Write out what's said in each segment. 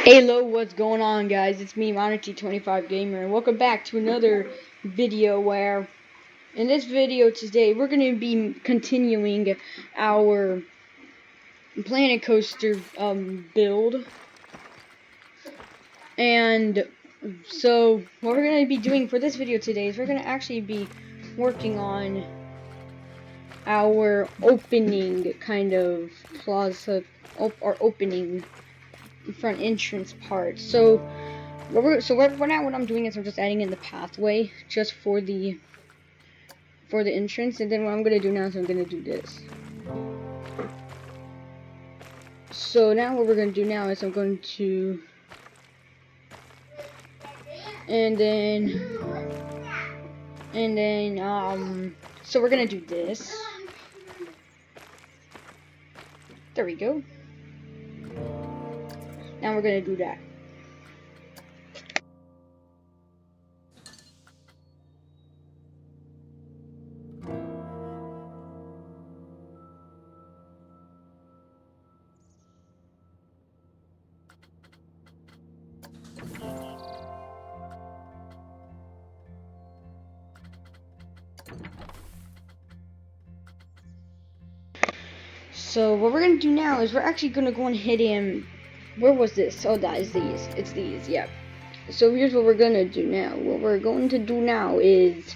Hello, what's going on, guys? It's me, Monarchy25 Gamer, and welcome back to another video where, in this video today, we're going to be continuing our Planet Coaster build. And so, what we're going to be doing for this video today is we're going to actually be working on our opening kind of plaza, or opening front entrance part. So right now what I'm doing is I'm just adding in the pathway just for the entrance, and then what I'm gonna do now is I'm gonna do this. So now what we're gonna do now is I'm going to, and then so we're gonna do this. There we go. Now we're gonna do that. So what we're gonna do now is we're actually gonna go ahead and, where was this? Oh, that is these. It's these, yep. So here's what we're gonna do now. What we're going to do now is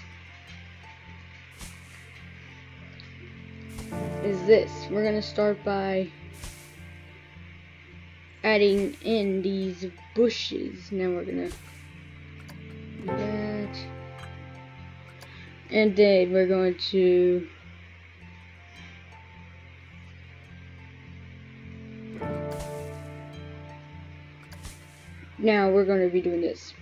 this. We're gonna start by adding in these bushes. Now we're gonna do that, and then we're going to now we're going to be doing this.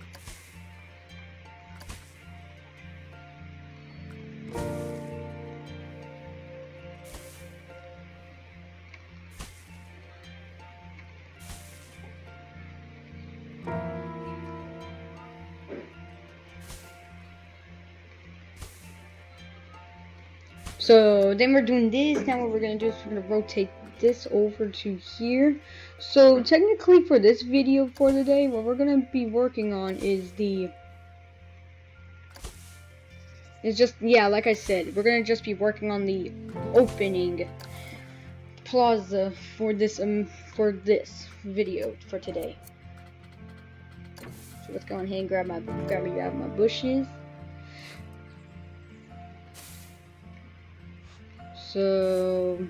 So then we're doing this. Now what we're going to do is we're going to rotate this over to here. So technically for this video for today, what we're going to be working on is like I said, we're going to just be working on the opening plaza for this video for today. So let's go ahead and grab my bushes. So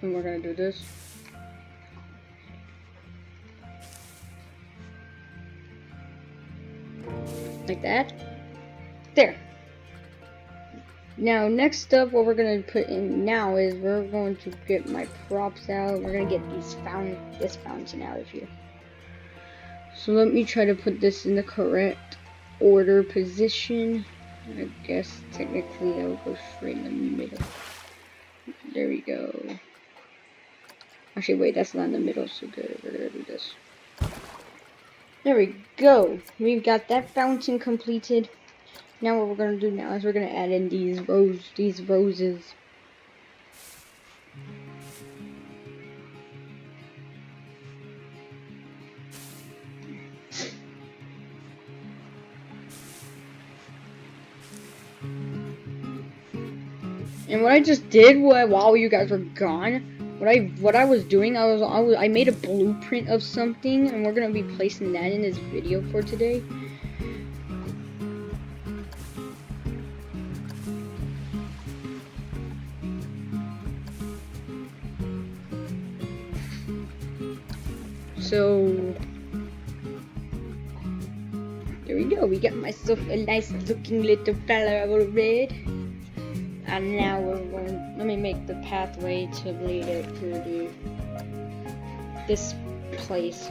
and we're gonna do this. Like that. There. Now, next up, what we're gonna put in now is we're going to get my props out. We're gonna get this fountain out of here. So let me try to put this in the correct order position. I guess technically I will go straight in the middle. There we go. Actually, wait, that's not in the middle, so good. We're gonna do this. There we go. We've got that fountain completed. Now what we're gonna do now is we're gonna add in these roses. And what I just did while you guys were gone, what I was doing, I made a blueprint of something, and we're gonna be placing that in this video for today. So there we go. We got myself a nice looking little flower bed. And now let me make the pathway to lead it to this place.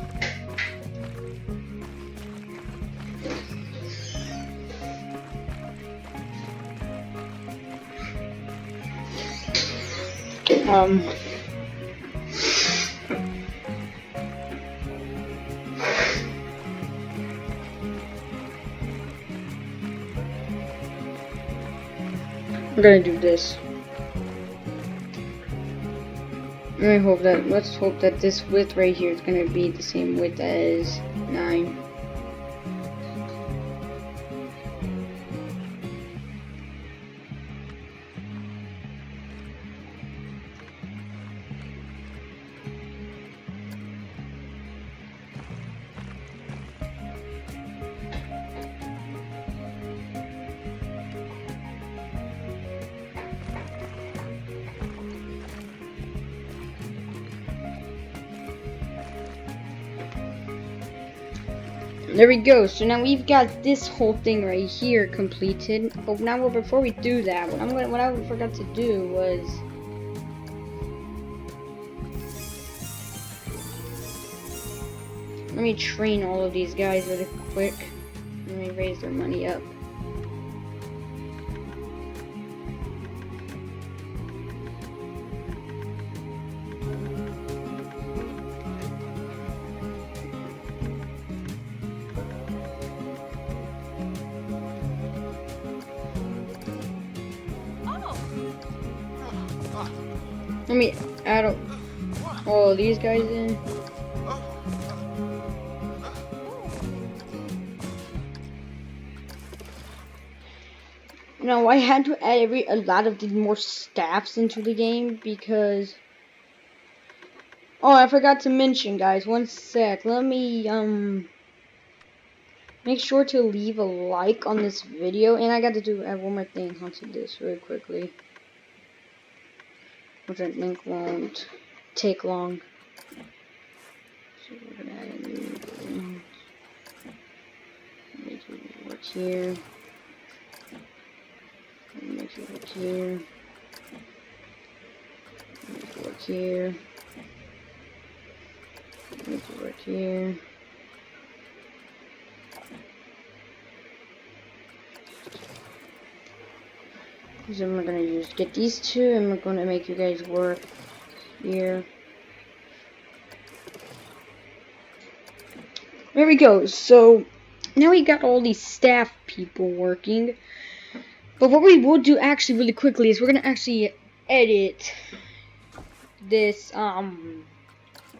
We're gonna do this. Let's hope that this width right here is gonna be the same width as 9. There we go. So now we've got this whole thing right here completed. But now, before we do that, what I forgot to do was let me train all of these guys really quick. Let me raise their money up. Let me add all these guys in. Now I had to add a lot of more staffs into the game because I forgot to mention, guys. One sec. Let me make sure to leave a like on this video, and I got to add one more thing onto this really quickly, which I think won't take long. So we're gonna add a new thing. Make it work here. Make it work here. Make it work here. Make it work here. Then we're gonna get these two, and we're gonna make you guys work here. There we go. So now we got all these staff people working. But what we will do actually really quickly is we're gonna actually edit this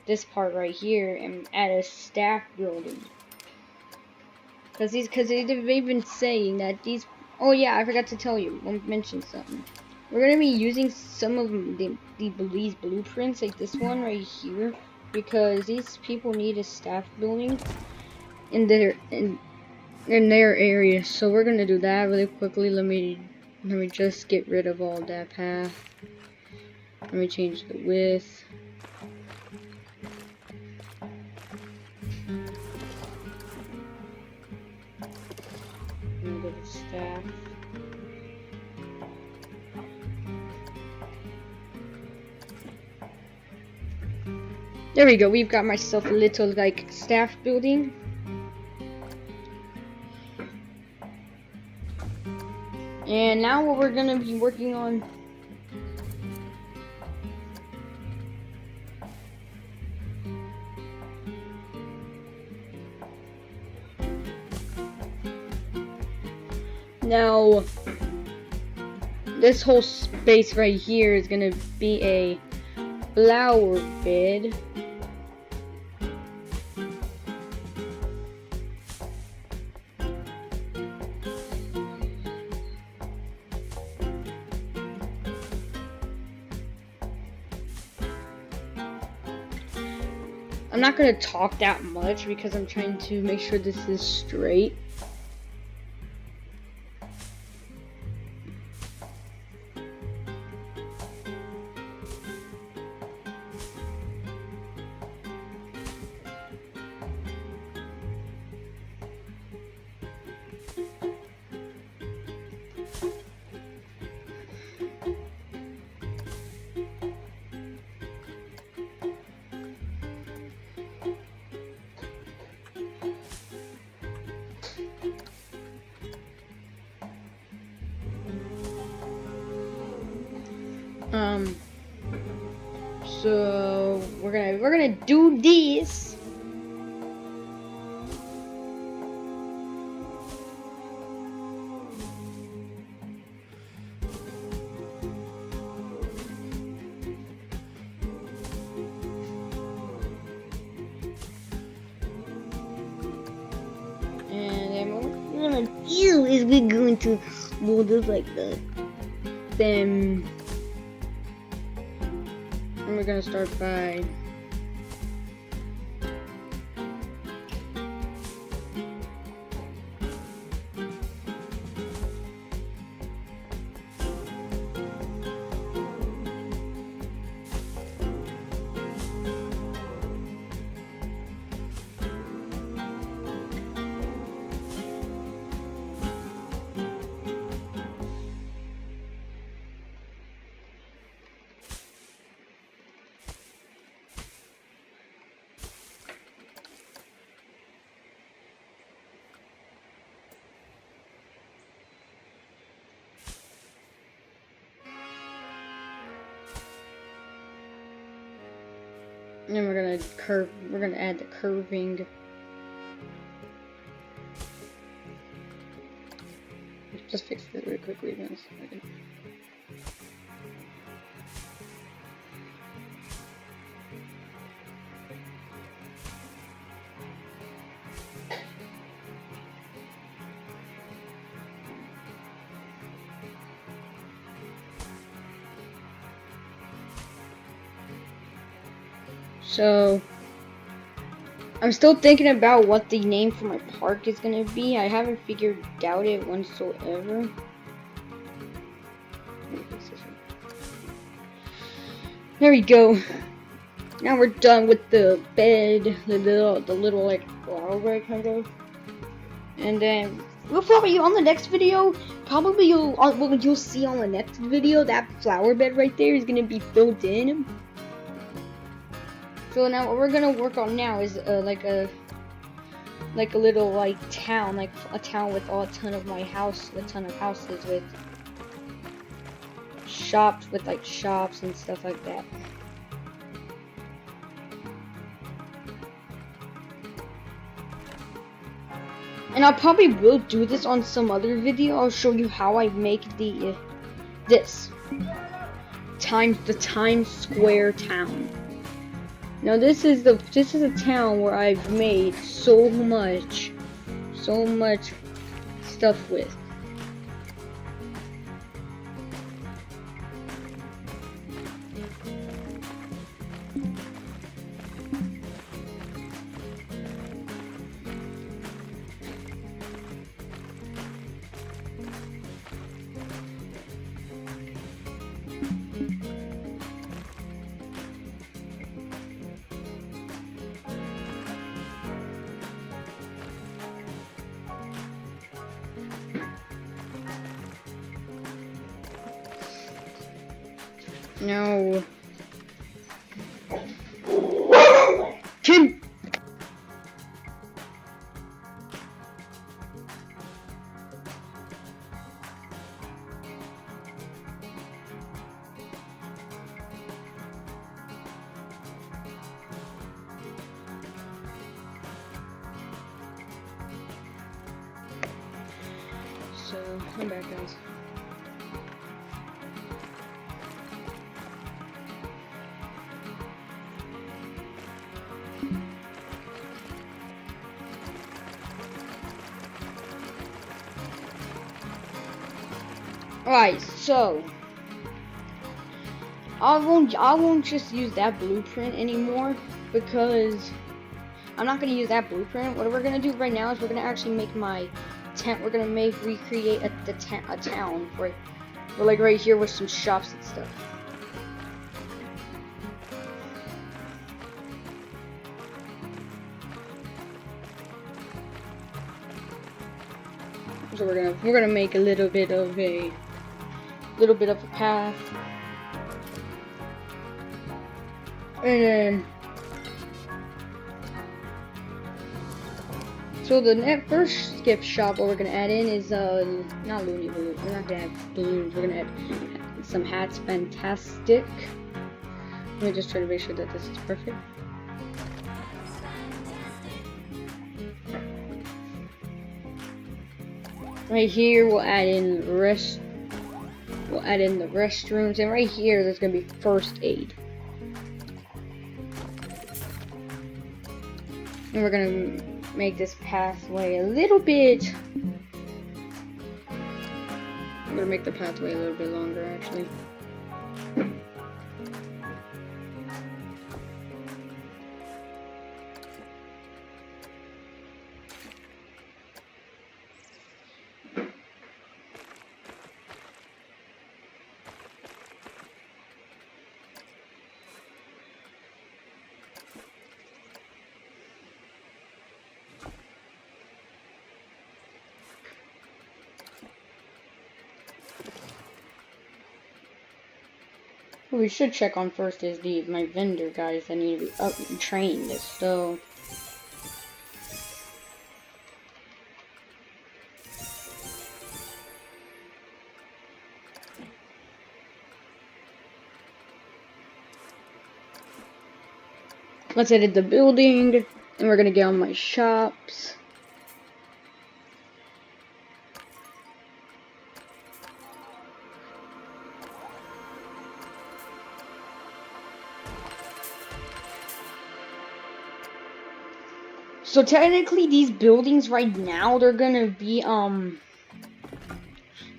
this part right here and add a staff building. Cause they've been saying that these. Oh yeah, I forgot to tell you. I mentioned something. We're gonna be using some of these blueprints, like this one right here, because these people need a staff building in their area. So we're gonna do that really quickly. Let me just get rid of all that path. Let me change the width. Go to staff. There we go. We've got myself a little like staff building. And now what we're gonna be working on now, this whole space right here is gonna be a flower bed. I'm not gonna talk that much because I'm trying to make sure this is straight. So we're gonna do this. gonna do is we're going to mold this like that. Then and we're gonna start by and then we're gonna add the curving. Just fix this really quickly. So I'm still thinking about what the name for my park is gonna be. I haven't figured out it whatsoever. There we go. Now we're done with the bed, the little like flower bed kind of. And then we'll probably on the next video, probably you'll see on the next video that flower bed right there is gonna be filled in. So now what we're gonna work on now is like a little like town, like a town with a ton of houses with shops and stuff like that. And I probably will do this on some other video. I'll show you how I make the Times Square town. Now this is a town where I've made so much stuff with. No. Kim. So, I'm back, guys. Alright, so I won't just use that blueprint anymore because I'm not gonna use that blueprint. What we're gonna do right now is we're gonna actually make my tent. We're gonna recreate a town for like right here with some shops and stuff. So we're gonna make a little bit of a path, and then so the first gift shop what we're gonna add in is not Looney Balloons. We're not gonna have balloons. We're gonna add some hats. Fantastic. Let me just try to make sure that this is perfect. Right here we'll add in the restrooms, and right here there's gonna be first aid. And we're gonna make this pathway a little bit I'm gonna make the pathway a little bit longer, actually. What we should check on first is my vendor guys that need to be up and trained. So let's edit the building, and we're gonna get on my shops. So technically these buildings right now, they're gonna be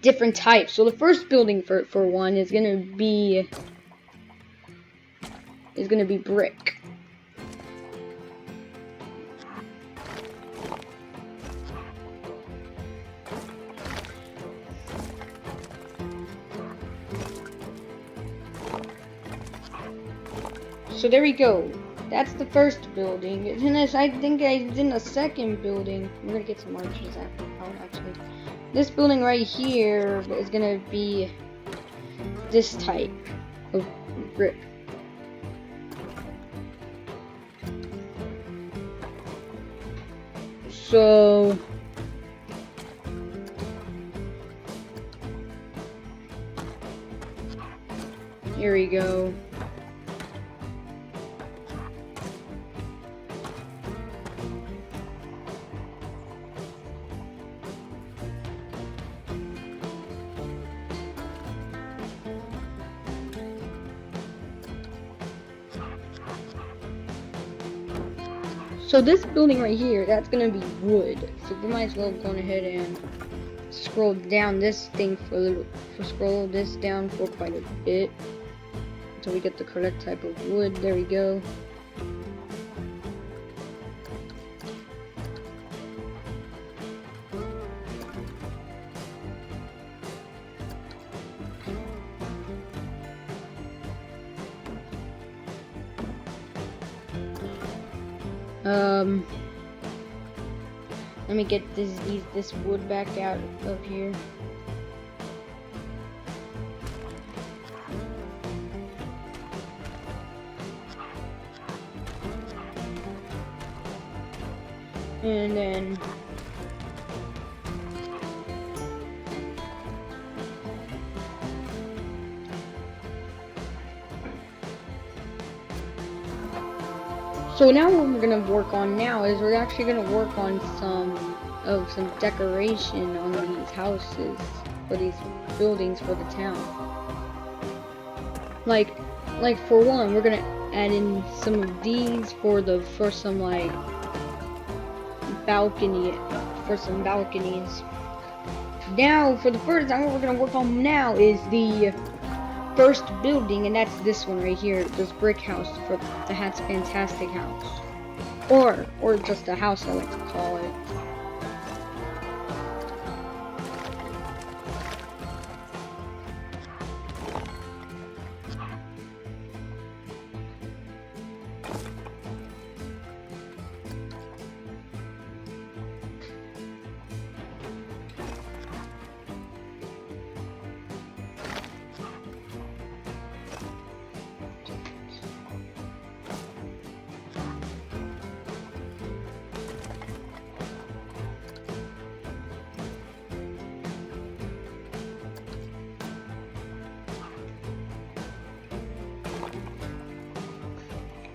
different types. So the first building for one is gonna be brick. So there we go. That's the first building. And I think in the second building, we're gonna get some archers out actually. This building right here is gonna be this type of brick. So here we go. So this building right here, that's gonna be wood. So we might as well go ahead and scroll down this thing scroll this down for quite a bit until we get the correct type of wood. There we go. Let me get this wood back out of here. And then so now what we're gonna work on now is we're actually gonna work on some decoration on these houses, for these buildings for the town. Like for one, we're gonna add in some of these for some like balconies. Now for the first time, what we're gonna work on now is the first building, and that's this one right here, this brick house for the Hat's Fantastic House, or just a house I like to call it.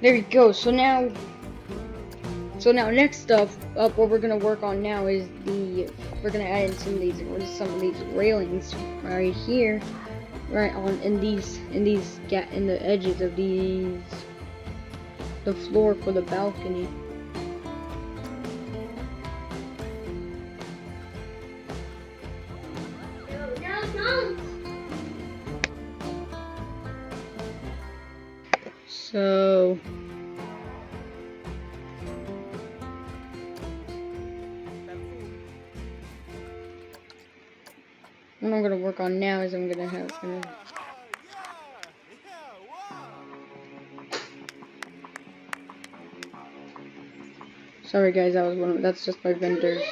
There we go. So now next up, what we're gonna work on now is we're gonna add in some of these railings right here, right on in the edges of the floor for the balcony. No, So what I'm gonna work on now is I'm gonna have Sorry guys, that's just my vendors.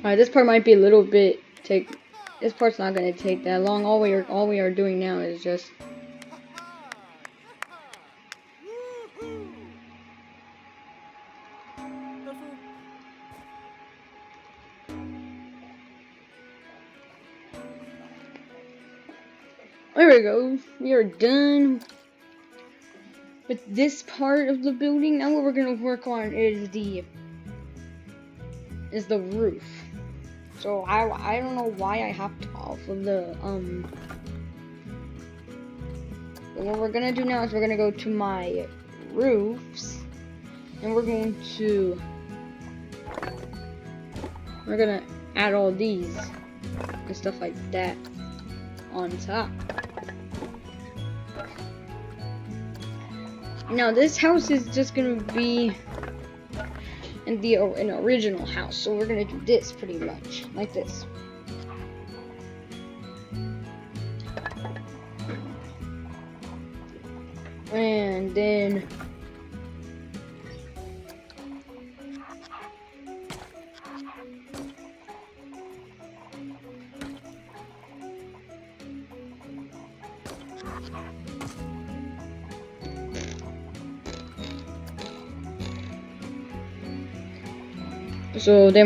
Alright, this part might be a little bit this part's not gonna take that long. All we are doing now is just there we go. We are done with this part of the building. Now what we're gonna work on is the roof. So I don't know why I hopped off of the but what we're gonna do now is we're gonna go to my roofs and we're gonna add all these and stuff like that on top. Now this house is just gonna be an original house, so we're gonna do this pretty much like this. And then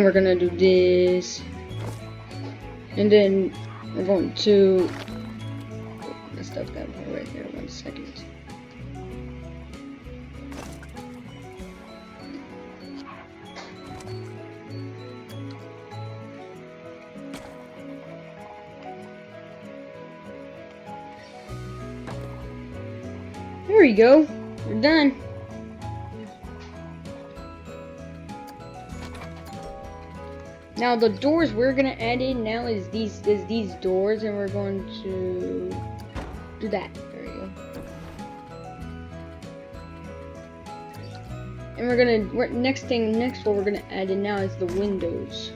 we're gonna do this, and then we're going to messed up that part right there. 1 second. There we go. We're done. Now the doors we're gonna add in now is these doors, and we're going to do that. There we go. And next what we're gonna add in now is the windows.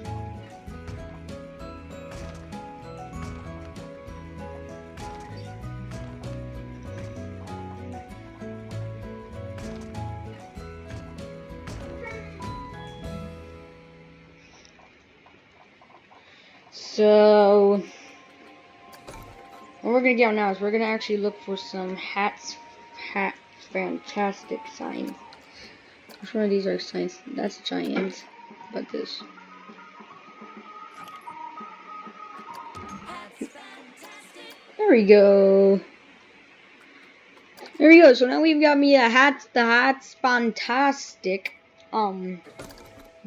So what we're gonna get now is we're gonna actually look for some fantastic signs. Which one of these are signs? That's giant. But this. There we go. There we go. So now we've got me the hats fantastic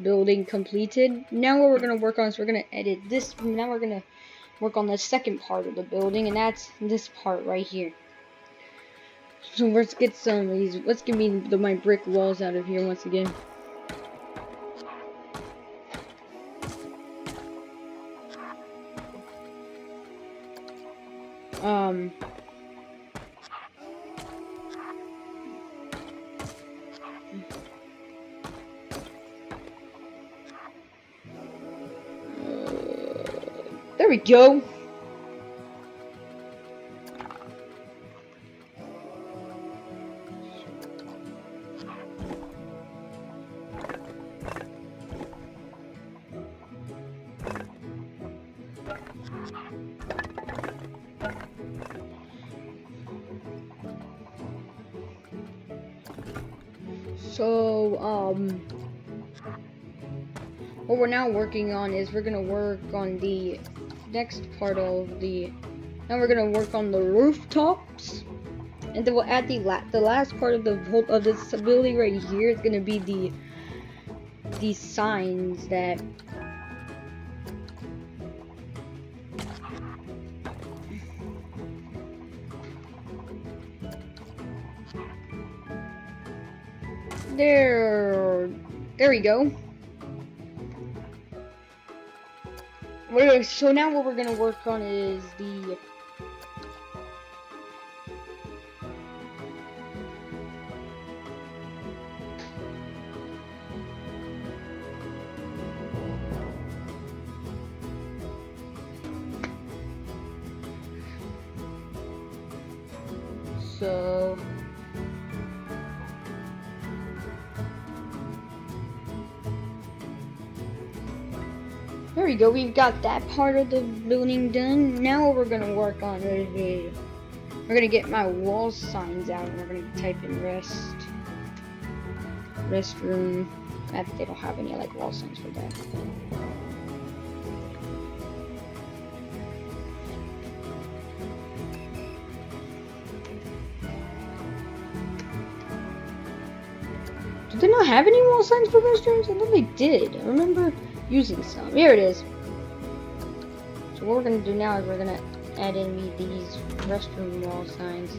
building completed. Now what we're gonna work on is we're gonna edit this. Now we're gonna work on the second part of the building, and that's this part right here. So let's get some of these. Let's get me my brick walls out of here once again. There we go. So, what we're now working on is we're gonna work on the next part of the. Now we're gonna work on the rooftops, and then we'll add the last part of this building right here. It's gonna be the signs that. There we go. So now what we're gonna work on is the so there we go. We've got that part of the building done. Now what we're gonna work on is we're gonna get my wall signs out and we're gonna type in restroom. They don't have any like wall signs for that. Did they not have any wall signs for restrooms? I thought they did. I remember using some. Here it is. So what we're gonna do now is we're gonna add in these restroom wall signs.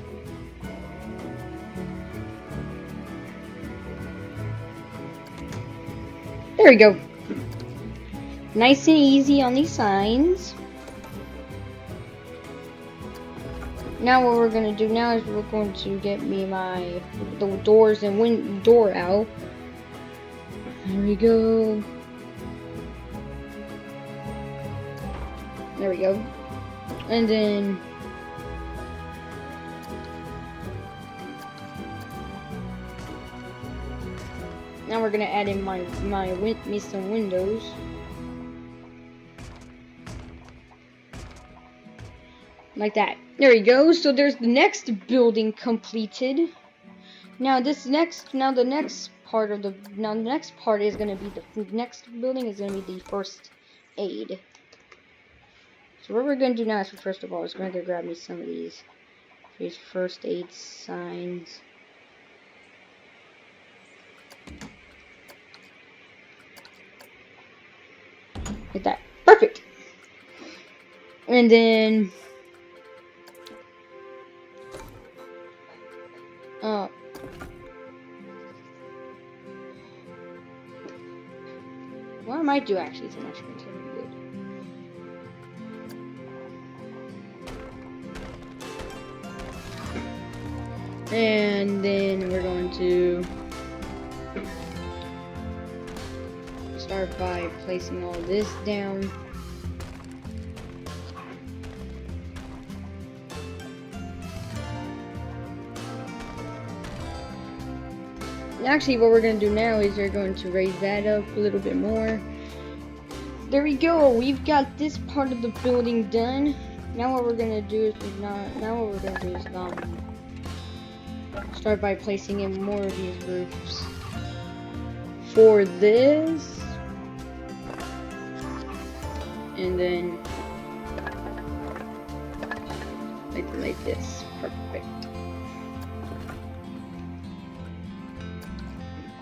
There we go. Nice and easy on these signs. Now what we're gonna do now is we're going to get me the doors and door out. There we go. There we go. And then now we're gonna add in me some windows. Like that. There we go. So there's the next building completed. Now the next part is gonna be the next building is gonna be the first aid. So what we're gonna do now is first of all is we're gonna grab me some of these first aid signs. Like that. Perfect. And then what I might do actually is I'm actually going to tell you wood. And then we're going to start by placing all this down. Actually, what we're going to do now is we're going to raise that up a little bit more. There we go. We've got this part of the building done. Now what we're going to do is start by placing in more of these roofs. For this, and then like this. Perfect.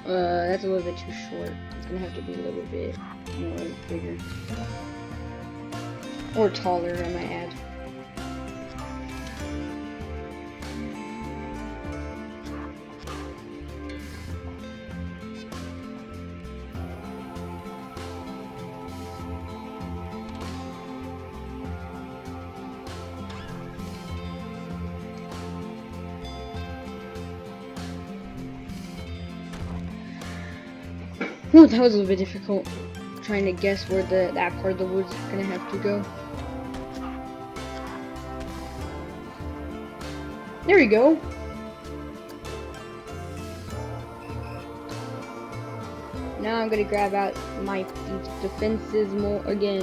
That's a little bit too short. It's gonna have to be a little bit more bigger. Or taller, I might add. Ooh, that was a little bit difficult. Trying to guess where that part of the wood's gonna have to go. There we go. Now I'm gonna grab out my defenses more again.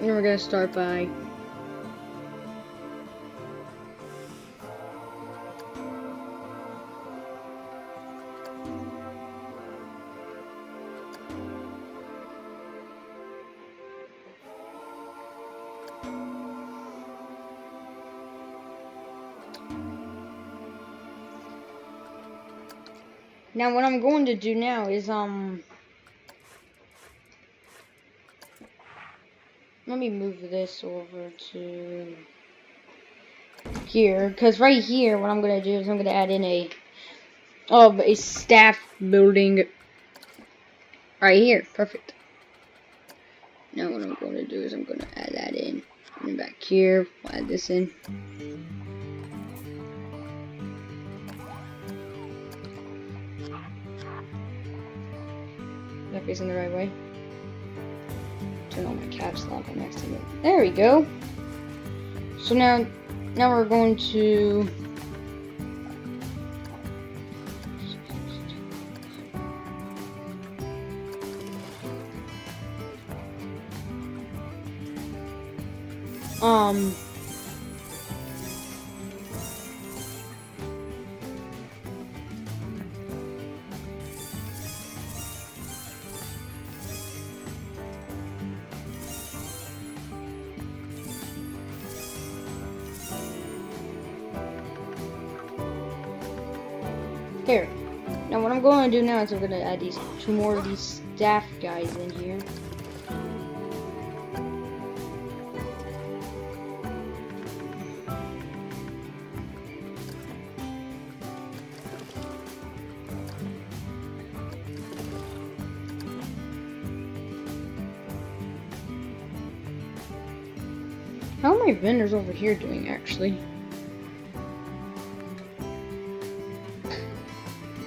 And we're gonna start by now what I'm going to do now is let me move this over to here, because right here what I'm gonna do is I'm gonna add in a of a staff building right here. Perfect. Now what I'm going to do is I'm going to add that in. And back here, we'll add this in. Is that facing the right way? Turn on my caps lock on accident. There we go. So now we're going to here. Now what I'm going to do now is I'm going to add these 2 more of these staff guys in here. How are my vendors over here doing actually?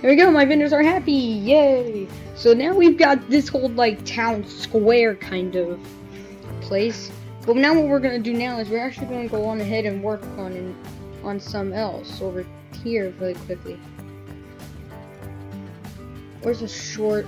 There we go, my vendors are happy, yay! So now we've got this whole like town square kind of place. But now what we're gonna do now is we're actually gonna go on ahead and work on some else over here really quickly. Where's a short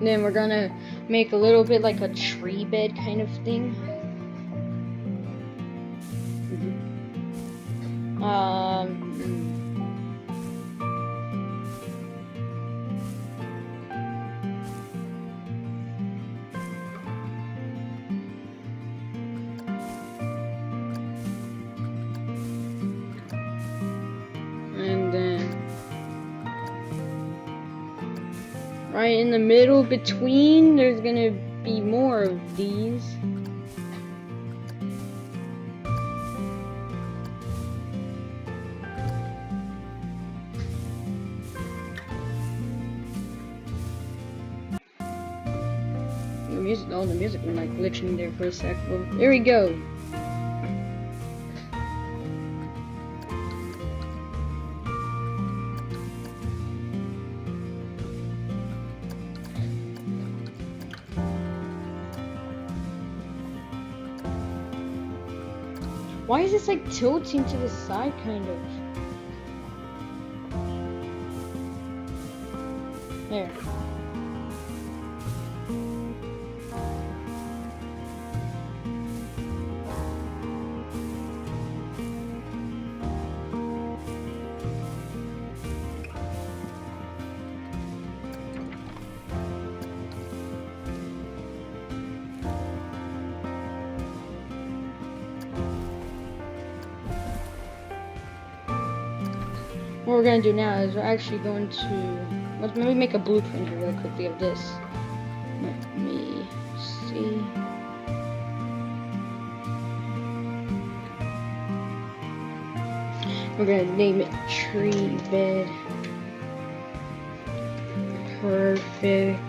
then we're gonna make a little bit like a tree bed kind of thing. And then right in the middle between, there's gonna be more of these. The music went like glitching there for a sec. Well, there we go. Why is this like tilting to the side kind of? There. What we're gonna do now is we're actually going to let's maybe make a blueprint here really quickly of this. Let me see. We're gonna name it tree bed. Perfect.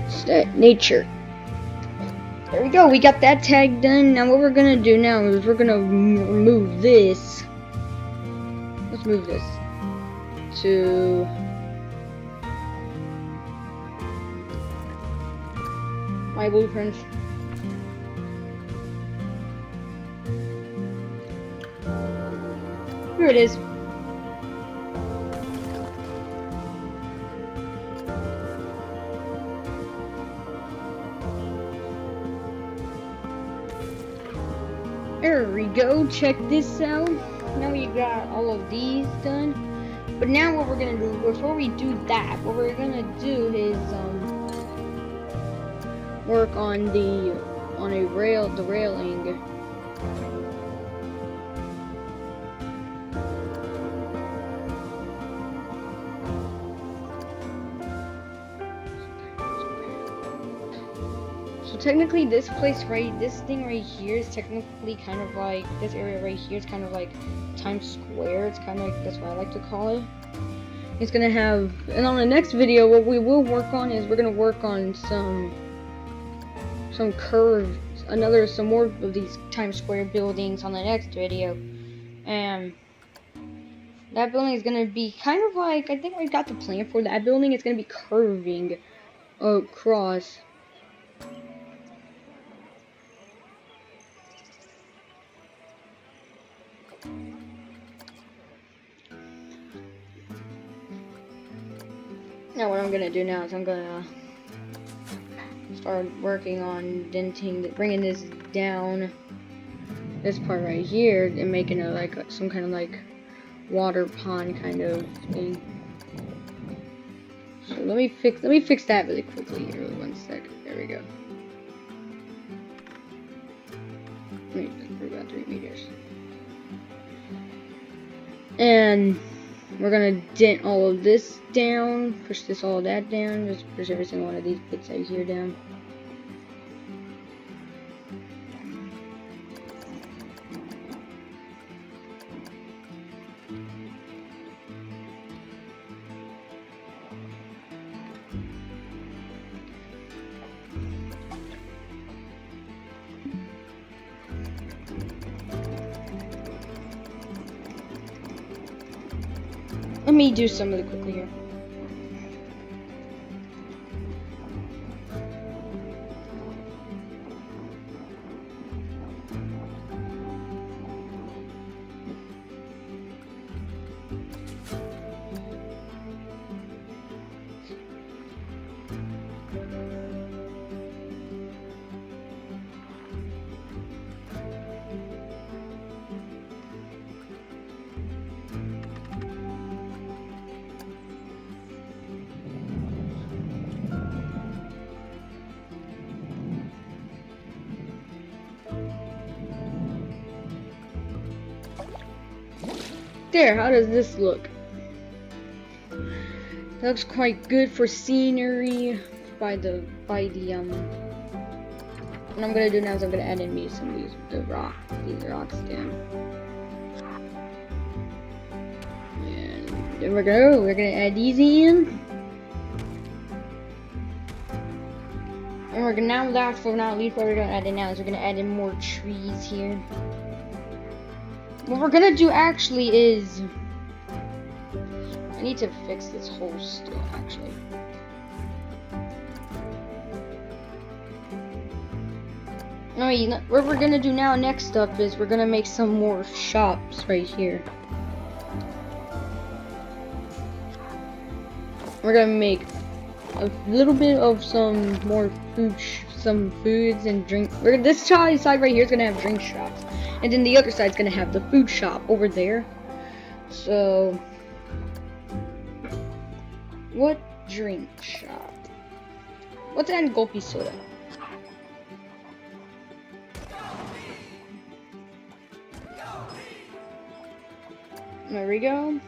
Set nature. There we go, we got that tag done. Now what we're gonna do now is we're gonna remove this. Let's move this. to my blueprints. Here it is. There we go. Check this out. Now we got all of these done. But now what we're gonna do, before we do that, what we're gonna do is work on the railing. So technically this thing right here is technically kind of like, this area right here is kind of like Times Square. It's kind of like, that's what I like to call it. It's gonna have, and on the next video, what we will work on is we're gonna work on some curves, some more of these Times Square buildings on the next video. And that building is gonna be kind of like, I think we got the plan for that building. It's gonna be curving across. Now what I'm gonna do now is I'm gonna start working on bringing this down, this part right here, and making it like some kind of like water pond kind of thing. So let me fix that really quickly here. One second. There we go. Wait, for about 3 meters. And we're gonna dent all of this down, push all that down, just push every single one of these bits right here down. Let me do some of it quickly here. There, how does this look? That looks quite good for scenery. What I'm gonna do now is I'm gonna add in some of these rocks down. And there we go. We're gonna add these in. And we're gonna what we're gonna add in now is we're gonna add in more trees here. What we're gonna do actually is, I need to fix this hole still, actually. No, what we're gonna do now next up is we're gonna make some more shops right here. We're gonna make a little bit of some more some foods and drink. This side right here is gonna have drink shops. And then the other side's gonna have the food shop over there. So, what drink shop? Let's add Gulpy soda. There we go.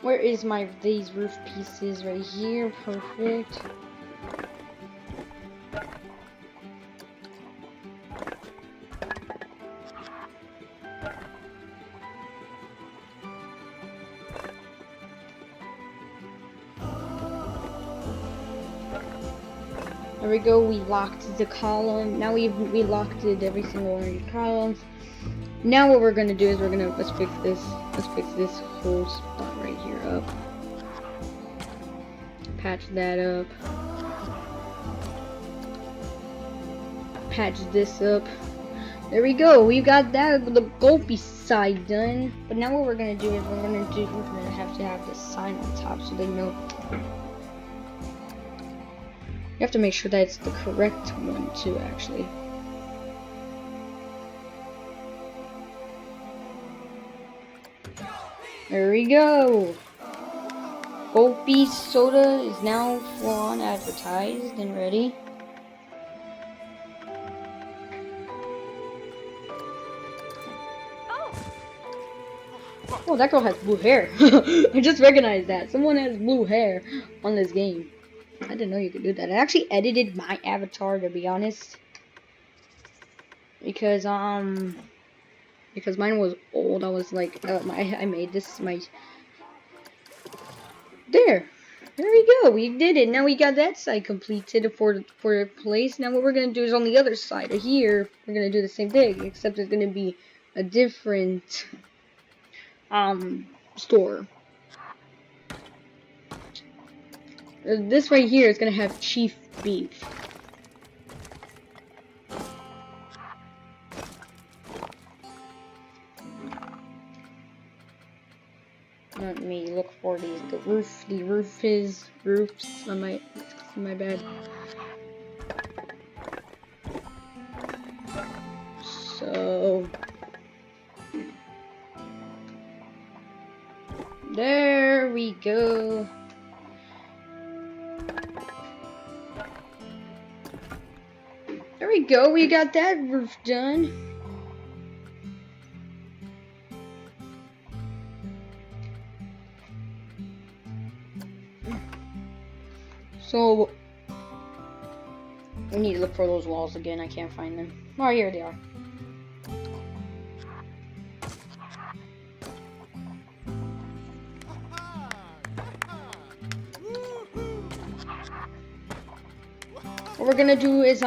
Where is these roof pieces right here? Perfect. There we go. We locked the column. Now we locked it every single one of these columns. Now what we're gonna do is let's fix this whole spot right here up. Patch that up. Patch this up. There we go. We got that the gulpy side done. But now what we're gonna do is we're gonna have to have this sign on top so they know. You have to make sure that it's the correct one too, actually. There we go. Gulpy soda is now full on advertised and ready. Oh, that girl has blue hair. I just recognized that. Someone has blue hair on this game. I didn't know you could do that. I actually edited my avatar, to be honest. Because mine was old. I was like, I made this There we go. We did it. Now we got that side completed for a place. Now what we're gonna do is on the other side of here, we're gonna do the same thing, except it's gonna be a different store. This right here is gonna have Chief Beef. Let me look for these. The roofs. My bad. So there we go. There we go. We got that roof done. So we need to look for those walls again. I can't find them. Oh, here they are. What we're gonna do is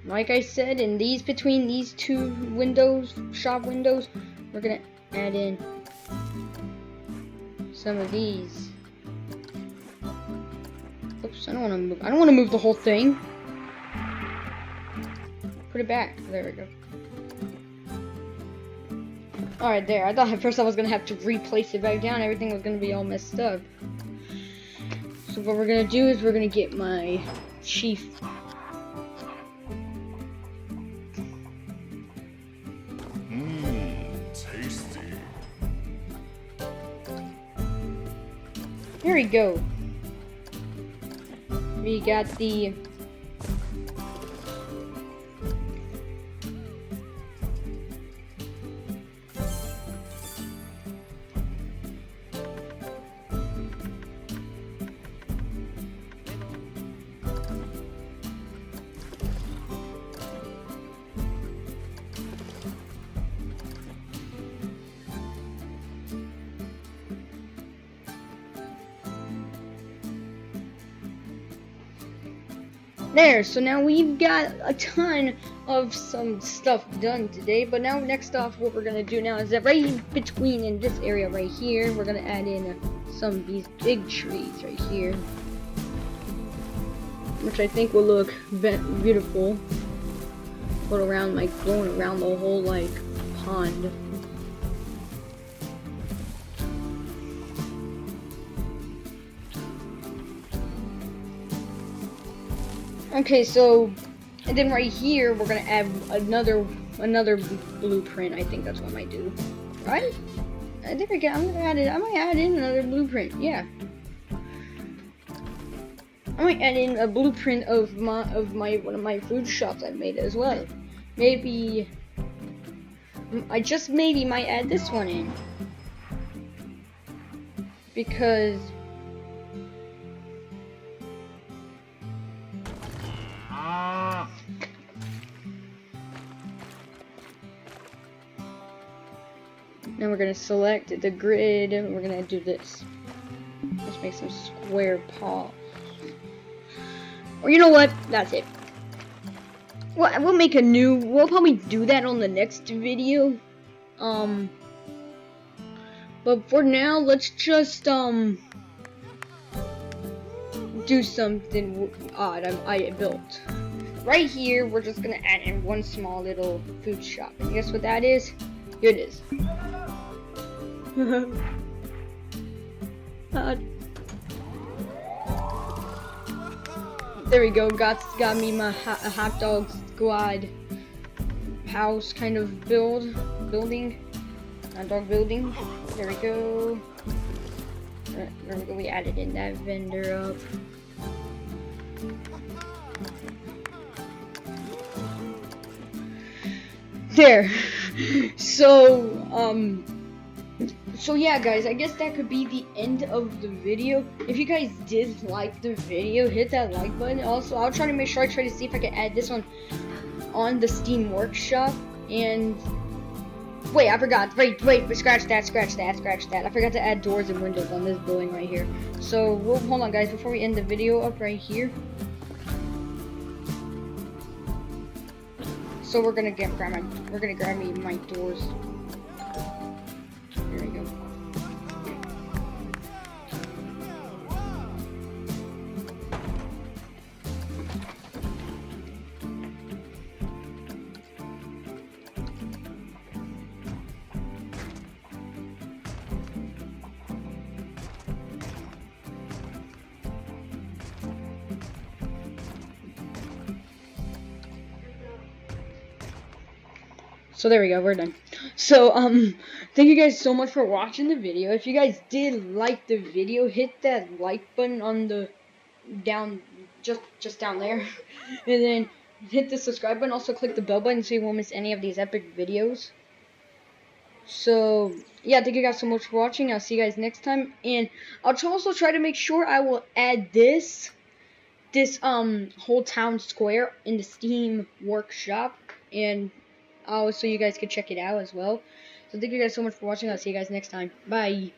like I said, between these two windows, shop windows, we're gonna add in some of these. Oops, I don't want to move. I don't want to move the whole thing. Put it back. There we go. Alright, there. I thought at first I was gonna have to replace it back down. Everything was gonna be all messed up. So what we're gonna do is we're gonna get my chief. Tasty. Here we go. We got the there. So now we've got a ton of some stuff done today, but now next off what we're gonna do now is that right in between in this area right here, we're gonna add in some of these big trees right here, which I think will look beautiful. Going around the whole like pond. Okay, so and then right here we're gonna add another blueprint. I think that's what I might do, right? I think I'm gonna add it. I might add in another blueprint. Yeah, I might add in a blueprint of one of my food shops I made as well. Maybe I just maybe might add this one in because. Now we're gonna select the grid and we're gonna do this. Let's make some square paths. Or you know what? That's it. Well, we'll make a new. We'll probably do that on the next video. But for now, let's just do something odd I built. Right here, we're just gonna add in one small little food shop. And guess what that is? Here it is. There we go. Got me my hot dog squad house kind of building. Hot dog building. There we go. There we go. We added in that vendor up. There. So yeah, guys, I guess that could be the end of the video. If you guys did like the video, hit that like button. Also, I'll try to make sure I try to see if I can add this one on the Steam Workshop. And wait, I forgot. Wait, scratch that. I forgot to add doors and windows on this building right here. So hold on, guys, before we end the video up right here. So we're gonna grab me my doors. There we go. So there we go, we're done. So thank you guys so much for watching the video. If you guys did like the video, hit that like button on the just down there. And then hit the subscribe button, also click the bell button so you won't miss any of these epic videos. So yeah, thank you guys so much for watching. I'll see you guys next time. And I'll also try to make sure I will add this whole town square in the Steam Workshop, and so you guys can check it out as well. So thank you guys so much for watching. I'll see you guys next time. Bye.